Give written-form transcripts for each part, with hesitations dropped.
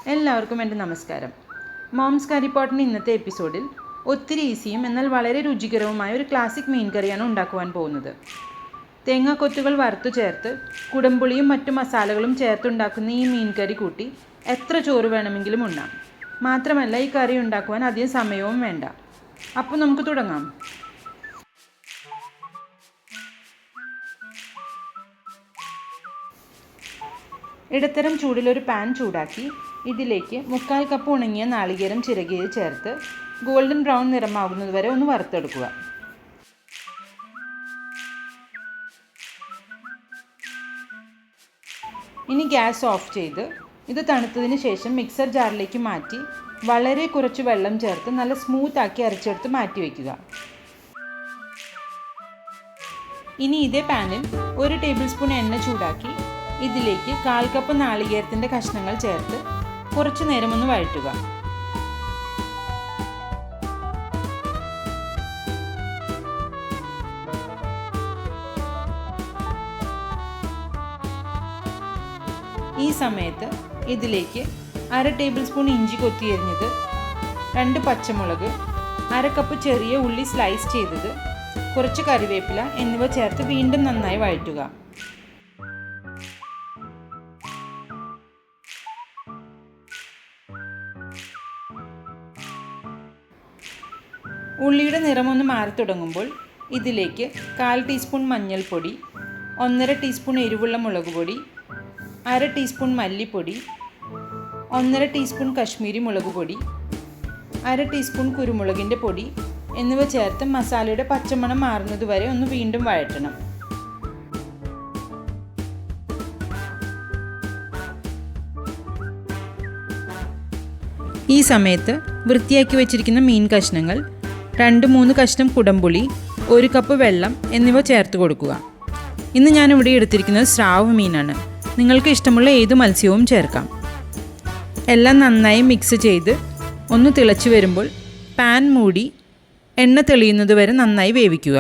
എല്ലാവർക്കും എൻ്റെ നമസ്കാരം. മോംസ് കറി പോട്ടിൻ്റെ ഇന്നത്തെ എപ്പിസോഡിൽ ഒത്തിരി ഈസിയും എന്നാൽ വളരെ രുചികരവുമായ ഒരു ക്ലാസിക് മീൻ കറിയാണ് ഉണ്ടാക്കുവാൻ പോകുന്നത്. തേങ്ങാക്കൊത്തുകൾ വറുത്തു ചേർത്ത് കുടംപുളിയും മറ്റു മസാലകളും ചേർത്തുണ്ടാക്കുന്ന ഈ മീൻ കറി കൂട്ടി എത്ര ചോറ് വേണമെങ്കിലും ഉണ്ണാം. മാത്രമല്ല ഈ കറി ഉണ്ടാക്കുവാൻ അധികം സമയവും വേണ്ട. അപ്പോൾ നമുക്ക് തുടങ്ങാം. ഇടത്തരം ചൂടിലൊരു പാൻ ചൂടാക്കി ഇതിലേക്ക് 1/4 കപ്പ് ഉണങ്ങിയ നാളികേരം ചിരകിയത് ചേർത്ത് ഗോൾഡൻ ബ്രൗൺ നിറമാകുന്നത് വരെ ഒന്ന് വറുത്തെടുക്കുക. ഇനി ഗ്യാസ് ഓഫ് ചെയ്ത് ഇത് തണുത്തതിന് ശേഷം മിക്സർ ജാറിലേക്ക് മാറ്റി വളരെ കുറച്ച് വെള്ളം ചേർത്ത് നല്ല സ്മൂത്താക്കി അരച്ചെടുത്ത് മാറ്റി വയ്ക്കുക. ഇനി ഇതേ പാനിൽ 1 ടേബിൾ സ്പൂൺ എണ്ണ ചൂടാക്കി ഇതിലേക്ക് 1/4 കപ്പ് നാളികേരത്തിൻ്റെ കഷ്ണങ്ങൾ ചേർത്ത് കുറച്ചു നേരം ഒന്ന് വഴറ്റുക. ഈ സമയത്ത് ഇതിലേക്ക് 1/2 ടേബിൾ സ്പൂൺ ഇഞ്ചി കൊത്തിയരിഞ്ഞത്, 2 പച്ചമുളക്, 1/2 കപ്പ് ചെറിയ ഉള്ളി സ്ലൈസ് ചെയ്തത്, കുറച്ച് കറിവേപ്പില എന്നിവ ചേർത്ത് വീണ്ടും നന്നായി വഴറ്റുക. ഉള്ളിയുടെ നിറമൊന്ന് മാറി തുടങ്ങുമ്പോൾ ഇതിലേക്ക് 1/4 ടീസ്പൂൺ മഞ്ഞൾപ്പൊടി, 1/2 ടീസ്പൂൺ എരിവുള്ള മുളക് പൊടി, 1/2 ടീസ്പൂൺ മല്ലിപ്പൊടി, 1/2 ടീസ്പൂൺ കശ്മീരി മുളക് പൊടി, 1/2 ടീസ്പൂൺ കുരുമുളകിൻ്റെ പൊടി എന്നിവ ചേർത്ത് മസാലയുടെ പച്ചമണം മാറുന്നത് വരെ ഒന്ന് വീണ്ടും വഴറ്റണം. ഈ സമയത്ത് വൃത്തിയാക്കി വെച്ചിരിക്കുന്ന മീൻ കഷ്ണങ്ങൾ, 2-3 കഷ്ണം കുടംപുളി, 1 കപ്പ് വെള്ളം എന്നിവ ചേർത്ത് കൊടുക്കുക. ഇന്ന് ഞാനിവിടെ എടുത്തിരിക്കുന്നത് സ്രാവ് മീനാണ്. നിങ്ങൾക്ക് ഇഷ്ടമുള്ള ഏത് മത്സ്യവും ചേർക്കാം. എല്ലാം നന്നായി മിക്സ് ചെയ്ത് ഒന്ന് തിളച്ച് വരുമ്പോൾ പാൻ മൂടി എണ്ണ തെളിയുന്നത് വരെ നന്നായി വേവിക്കുക.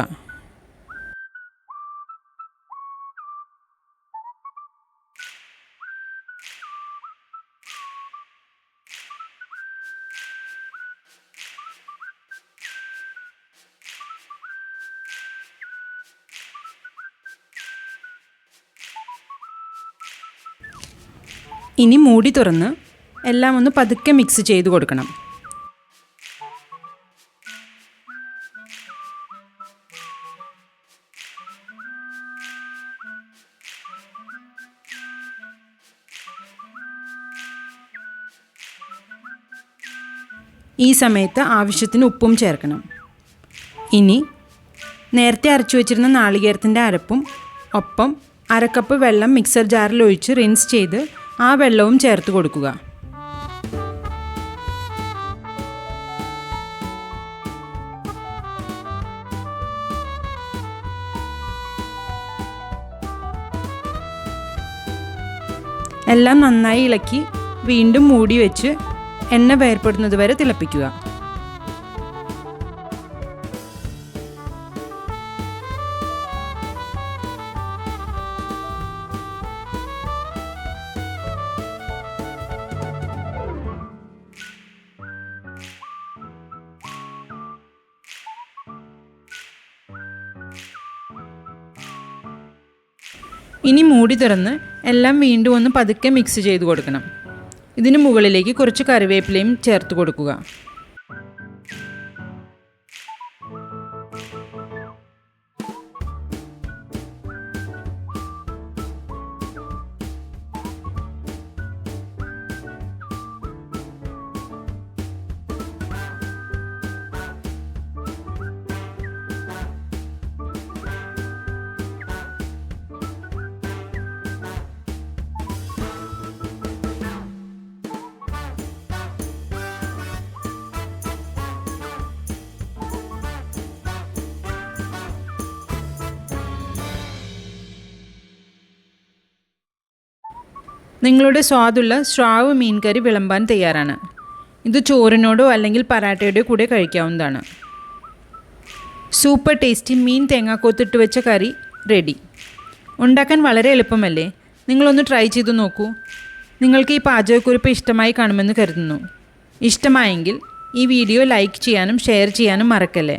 ഇനി മൂടി തുറന്ന് എല്ലാം ഒന്ന് പതുക്കെ മിക്സ് ചെയ്ത് കൊടുക്കണം. ഈ സമയത്ത് ആവശ്യത്തിന് ഉപ്പും ചേർക്കണം. ഇനി നേരത്തെ അരച്ചു വച്ചിരുന്ന നാളികേരത്തിൻ്റെ അരപ്പും ഒപ്പം 1/2 കപ്പ് വെള്ളം മിക്സർ ജാറിൽ ഒഴിച്ച് റിൻസ് ചെയ്ത് ആ വെള്ളവും ചേർത്ത് കൊടുക്കുക. എല്ലാം നന്നായി ഇളക്കി വീണ്ടും മൂടി വെച്ച് എണ്ണ വേർപ്പെടുന്നത് വരെ തിളപ്പിക്കുക. ഇനി മൂടി തുറന്ന് എല്ലാം വീണ്ടും ഒന്ന് പതുക്കെ മിക്സ് ചെയ്ത് കൊടുക്കണം. ഇതിന് മുകളിലേക്ക് കുറച്ച് കറിവേപ്പിലയും ചേർത്ത് കൊടുക്കുക. നിങ്ങളുടെ സ്വാദുള്ള സ്രാവ് മീൻ കറി വിളമ്പാൻ തയ്യാറാണ്. ഇത് ചോറിനോടോ അല്ലെങ്കിൽ പരാട്ടയുടെയോ കൂടെ കഴിക്കാവുന്നതാണ്. സൂപ്പർ ടേസ്റ്റി മീൻ തേങ്ങാക്കൊത്തിട്ട് വെച്ച കറി റെഡി. ഉണ്ടാക്കാൻ വളരെ എളുപ്പമല്ലേ? നിങ്ങളൊന്ന് ട്രൈ ചെയ്ത് നോക്കൂ. നിങ്ങൾക്ക് ഈ പാചകക്കുറിപ്പ് ഇഷ്ടമായി കാണുമെന്ന് കരുതുന്നു. ഇഷ്ടമായെങ്കിൽ ഈ വീഡിയോ ലൈക്ക് ചെയ്യാനും ഷെയർ ചെയ്യാനും മറക്കല്ലേ.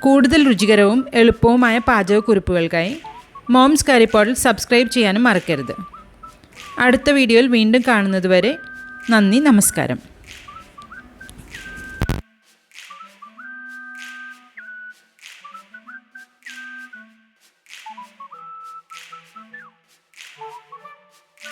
കൂടുതൽ രുചികരവും എളുപ്പവുമായ പാചകക്കുറിപ്പുകൾക്കായി മോംസ് കറി പോട്ടിൽ സബ്സ്ക്രൈബ് ചെയ്യാനും മറക്കരുത്. അടുത്ത വീഡിയോയിൽ വീണ്ടും കാണുന്നതുവരെ നന്ദി, നമസ്കാരം.